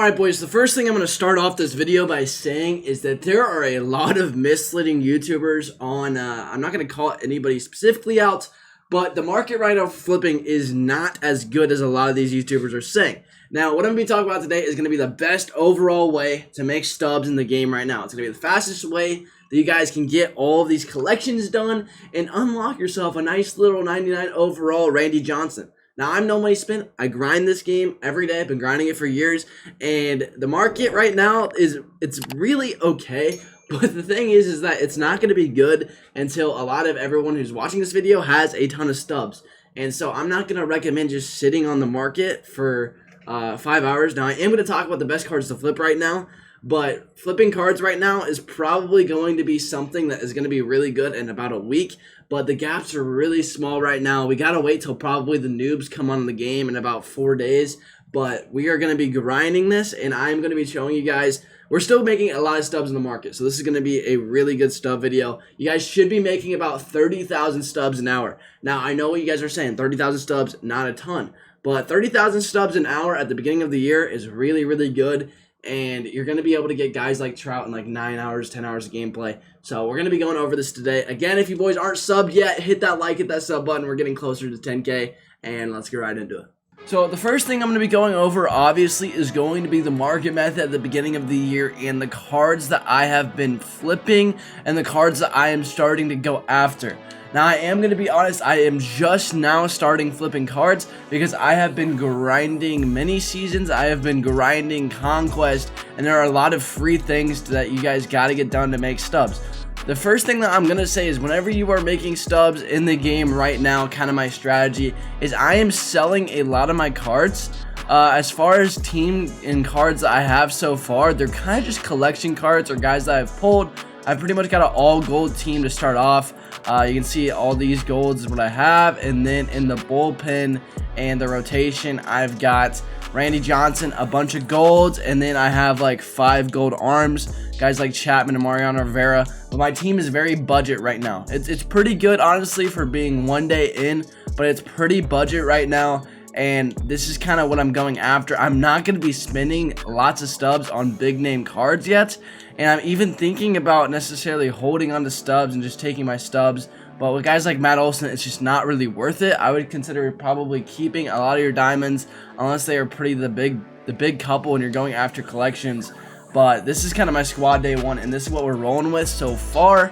Alright boys, the first thing I'm going to start off this video by saying is that there are a lot of misleading YouTubers on, I'm not going to call anybody specifically out, but the market right now for flipping is not as good as a lot of these YouTubers are saying. Now, what I'm going to be talking about today is going to be the best overall way to make stubs in the game right now. It's going to be the fastest way that you guys can get all of these collections done and unlock yourself a nice little 99 overall Randy Johnson. Now, I'm no money spent. I grind this game every day. I've been grinding it for years, and the market right now it's really okay. But the thing is that it's not going to be good until a lot of everyone who's watching this video has a ton of stubs. And so I'm not going to recommend just sitting on the market for 5 hours. Now, I am going to talk about the best cards to flip right now, but flipping cards right now is probably going to be something that is going to be really good in about a week. But the gaps are really small right now. We got to wait till probably the noobs come on the game in about 4 days. But we are going to be grinding this, and I'm going to be showing you guys. We're still making a lot of stubs in the market, so this is going to be a really good stub video. You guys should be making about 30,000 stubs an hour. Now, I know what you guys are saying. 30,000 stubs, not a ton. But 30,000 stubs an hour at the beginning of the year is really, really good. And you're going to be able to get guys like Trout in like 9 hours, 10 hours of gameplay. So we're going to be going over this today. Again, if you boys aren't subbed yet, hit that like, hit that sub button. We're getting closer to 10K, and let's get right into it. So the first thing I'm going to be going over, obviously, is going to be the market method at the beginning of the year and the cards that I have been flipping and the cards that I am starting to go after. Now, I am going to be honest, I am just now starting flipping cards because I have been grinding mini seasons, I have been grinding Conquest, and there are a lot of free things that you guys got to get done to make stubs. The first thing that I'm going to say is whenever you are making stubs in the game right now, kind of my strategy is I am selling a lot of my cards. As far as team and cards that I have so far, they're kind of just collection cards or guys that I've pulled. I've pretty much got an all gold team to start off. You can see all these golds is what I have, and then in the bullpen and the rotation I've got Randy Johnson, a bunch of golds, and then I have like 5 gold arms, guys like Chapman and Mariano Rivera. But my team is very budget right now. It's pretty good honestly for being 1 day in, but it's pretty budget right now. And this is kind of what I'm going after. I'm not going to be spending lots of stubs on big name cards yet. And I'm even thinking about necessarily holding on to stubs and just taking my stubs. But with guys like Matt Olson, it's just not really worth it. I would consider probably keeping a lot of your diamonds unless they are pretty the big couple and you're going after collections. But this is kind of my squad day one, and this is what we're rolling with so far.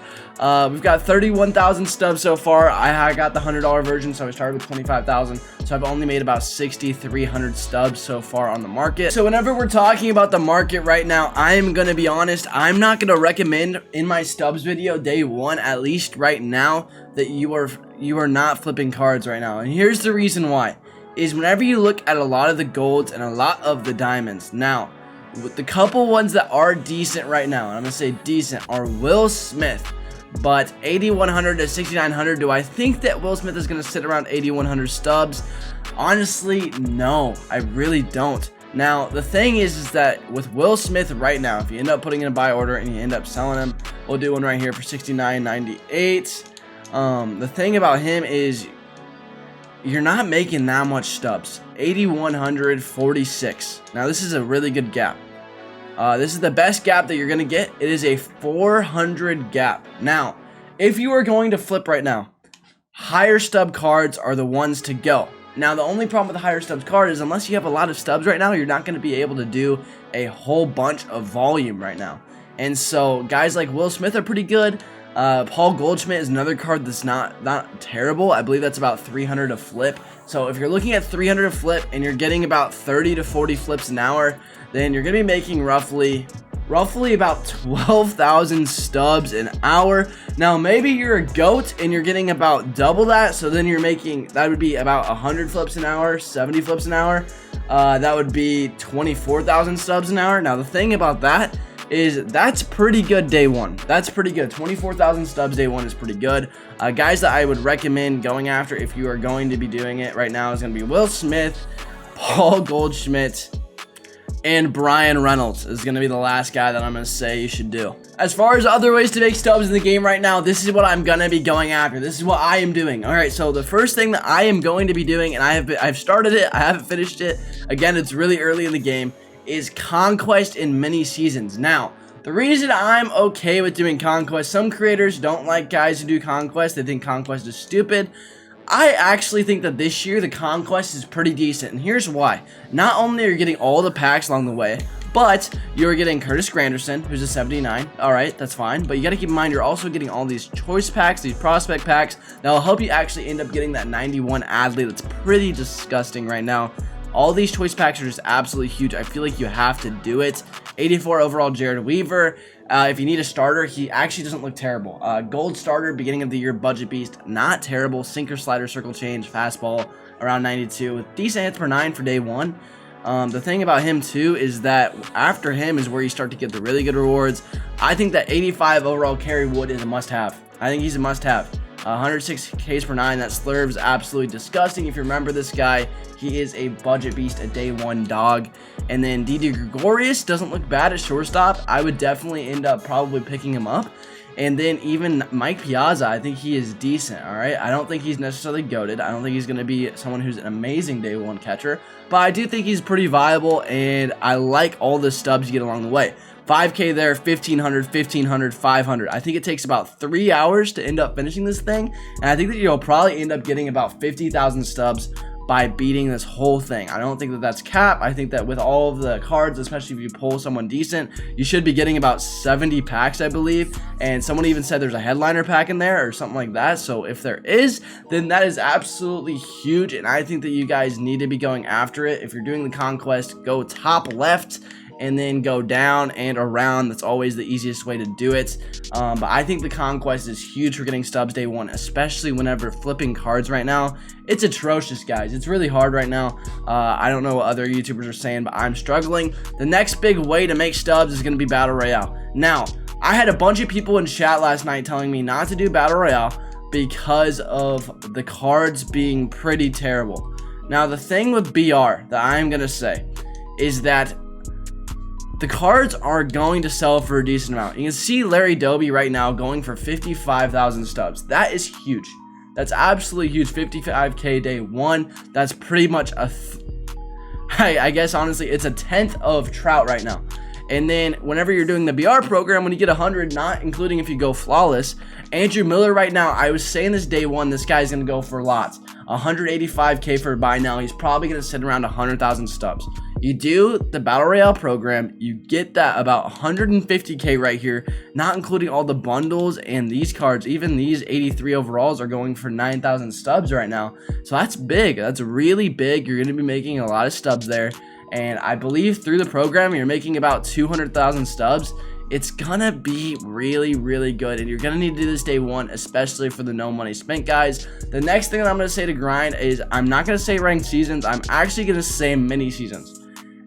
We've got 31,000 stubs so far. I got the $100 version, so I started with 25,000. So I've only made about 6,300 stubs so far on the market. So whenever we're talking about the market right now, I'm going to be honest, I'm not going to recommend in my stubs video day one, at least right now, that you are not flipping cards right now. And here's the reason why, is whenever you look at a lot of the golds and a lot of the diamonds. Now, with the couple ones that are decent right now, and I'm going to say decent, are Will Smith. But 8,100 to 6,900, do I think that Will Smith is going to sit around 8,100 stubs? Honestly, no, I really don't. Now, the thing is that with Will Smith right now, if you end up putting in a buy order and you end up selling him, we'll do one right here for 69.98. The thing about him is you're not making that much stubs. 8,146. Now, this is a really good gap. This is the best gap that you're going to get. It is a 400 gap. Now, if you are going to flip right now, higher stub cards are the ones to go. Now, the only problem with the higher stubs card is unless you have a lot of stubs right now, you're not going to be able to do a whole bunch of volume right now. And so, guys like Will Smith are pretty good. Paul Goldschmidt is another card that's not terrible. I believe that's about 300 to flip. So if you're looking at 300 to flip and you're getting about 30 to 40 flips an hour, then you're going to be making roughly about 12,000 stubs an hour. Now, maybe you're a goat and you're getting about double that. So then you're making, that would be about 100 flips an hour, 70 flips an hour. That would be 24,000 stubs an hour. Now, the thing about that is that's pretty good day one. That's pretty good. 24,000 stubs day one is pretty good. Guys that I would recommend going after if you are going to be doing it right now is going to be Will Smith, Paul Goldschmidt, and Brian Reynolds is going to be the last guy that I'm going to say you should do. As far as other ways to make stubs in the game right now, this is what I'm going to be going after. This is what I am doing. All right, so the first thing that I am going to be doing, and I've started it, I haven't finished it. Again, it's really early in the game, is Conquest in mini seasons. Now, the reason I'm okay with doing Conquest, some creators don't like guys who do Conquest. They think Conquest is stupid. I actually think that this year the Conquest is pretty decent, and here's why. Not only are you getting all the packs along the way, but you're getting Curtis Granderson, who's a 79. Alright, that's fine. But you got to keep in mind, you're also getting all these choice packs, these prospect packs, that will help you actually end up getting that 91 Adley that's pretty disgusting right now. All these choice packs are just absolutely huge. I feel like you have to do it. 84 overall Jared Weaver. If you need a starter, he actually doesn't look terrible. Gold starter, beginning of the year, budget beast, not terrible. Sinker, slider, circle change, fastball, around 92. With decent hits per 9 for day 1. The thing about him too is that after him is where you start to get the really good rewards. I think that 85 overall Kerry Wood is a must-have. I think he's a must-have. 106 Ks per 9. That slurve's absolutely disgusting. If you remember this guy, he is a budget beast, a day 1 dog. And then Didi Gregorius doesn't look bad at shortstop. I would definitely end up probably picking him up. And then even Mike Piazza, I think he is decent, all right? I don't think he's necessarily goated. I don't think he's going to be someone who's an amazing day 1 catcher. But I do think he's pretty viable, and I like all the stubs you get along the way. 5K there, 1,500, 1,500, 500. I think it takes about 3 hours to end up finishing this thing. And I think that you'll probably end up getting about 50,000 stubs by beating this whole thing. I don't think that that's cap. I think that with all of the cards, especially if you pull someone decent, you should be getting about 70 packs, I believe. And someone even said there's a headliner pack in there or something like that. So if there is, then that is absolutely huge. And I think that you guys need to be going after it. If you're doing the Conquest, go top left and then go down and around. That's always the easiest way to do it. But I think the Conquest is huge for getting stubs day 1, especially whenever flipping cards right now. It's atrocious, guys. It's really hard right now. I don't know what other YouTubers are saying, but I'm struggling. The next big way to make stubs is going to be Battle Royale. Now, I had a bunch of people in chat last night telling me not to do Battle Royale because of the cards being pretty terrible. Now, the thing with BR that I'm going to say is that the cards are going to sell for a decent amount. You can see Larry Doby right now going for 55,000 stubs. That is huge. That's absolutely huge. 55K day 1. That's pretty much a... I guess, honestly, it's a 10th of Trout right now. And then whenever you're doing the BR program, when you get 100, not including if you go flawless, Andrew Miller right now, I was saying this day 1, this guy's going to go for lots. 185K for buy now. He's probably going to sit around 100,000 stubs. You do the Battle Royale program, you get that about 150K right here, not including all the bundles and these cards. Even these 83 overalls are going for 9,000 stubs right now. So that's big. That's really big. You're going to be making a lot of stubs there. And I believe through the program, you're making about 200,000 stubs. It's gonna be really, really good, and you're gonna need to do this day 1, especially for the no money spent guys. The next thing that I'm gonna say to grind is I'm not gonna say ranked seasons. I'm actually gonna say mini seasons.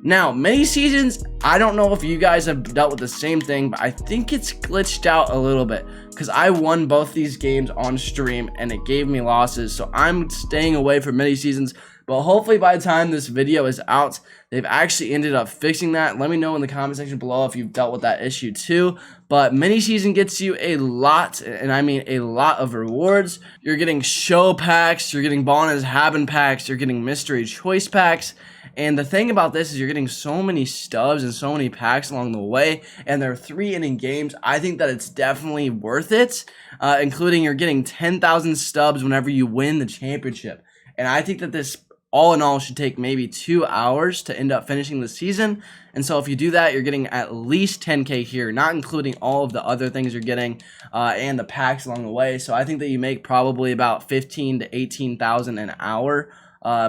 Now, mini seasons, I don't know if you guys have dealt with the same thing, but I think it's glitched out a little bit because I won both these games on stream and it gave me losses. So I'm staying away from mini seasons. But hopefully by the time this video is out, they've actually ended up fixing that. Let me know in the comment section below if you've dealt with that issue too. But mini season gets you a lot, and I mean a lot of rewards. You're getting show packs, you're getting bonus Haben packs, you're getting mystery choice packs. And the thing about this is you're getting so many stubs and so many packs along the way, and they're 3-inning games. I think that it's definitely worth it, including you're getting 10,000 stubs whenever you win the championship. And I think that this all in all should take maybe 2 hours to end up finishing the season. And so if you do that, you're getting at least 10K here, not including all of the other things you're getting and the packs along the way. So I think that you make probably about 15 to 18,000 an hour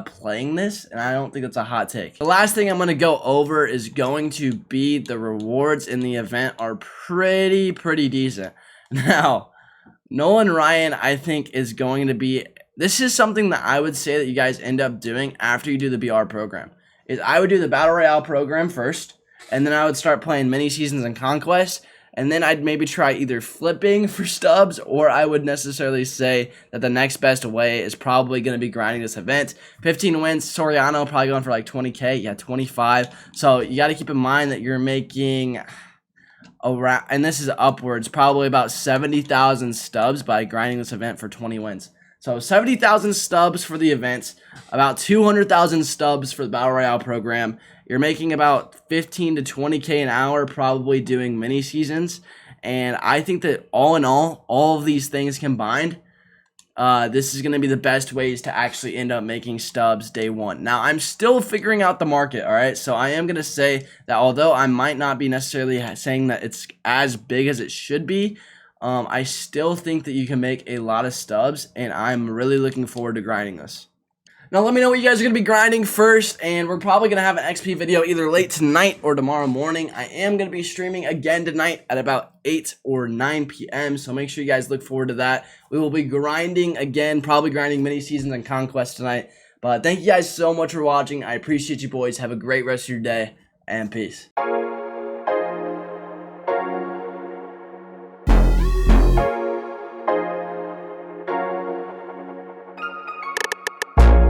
playing this, and I don't think that's a hot take. The last thing I'm going to go over is going to be the rewards in the event are pretty decent. Now, Nolan Ryan, I think, is going to be... This is something that I would say that you guys end up doing after you do the BR program. Is I would do the Battle Royale program first, and then I would start playing mini seasons and Conquest, and then I'd maybe try either flipping for stubs, or I would necessarily say that the next best way is probably going to be grinding this event. 15 wins, Soriano probably going for like 20K, yeah, 25. So you got to keep in mind that you're making around, and this is upwards, probably about 70,000 stubs by grinding this event for 20 wins. So 70,000 stubs for the event, about 200,000 stubs for the Battle Royale program. You're making about 15 to 20K an hour probably doing mini seasons. And I think that all in all of these things combined, this is going to be the best ways to actually end up making stubs day one. Now, I'm still figuring out the market, all right? So I am going to say that although I might not be necessarily saying that it's as big as it should be, I still think that you can make a lot of stubs, and I'm really looking forward to grinding this. Now, let me know what you guys are going to be grinding first, and we're probably going to have an XP video either late tonight or tomorrow morning. I am going to be streaming again tonight at about 8 or 9 p.m., so make sure you guys look forward to that. We will be grinding again, probably grinding mini seasons and Conquest tonight. But thank you guys so much for watching. I appreciate you boys. Have a great rest of your day, and peace.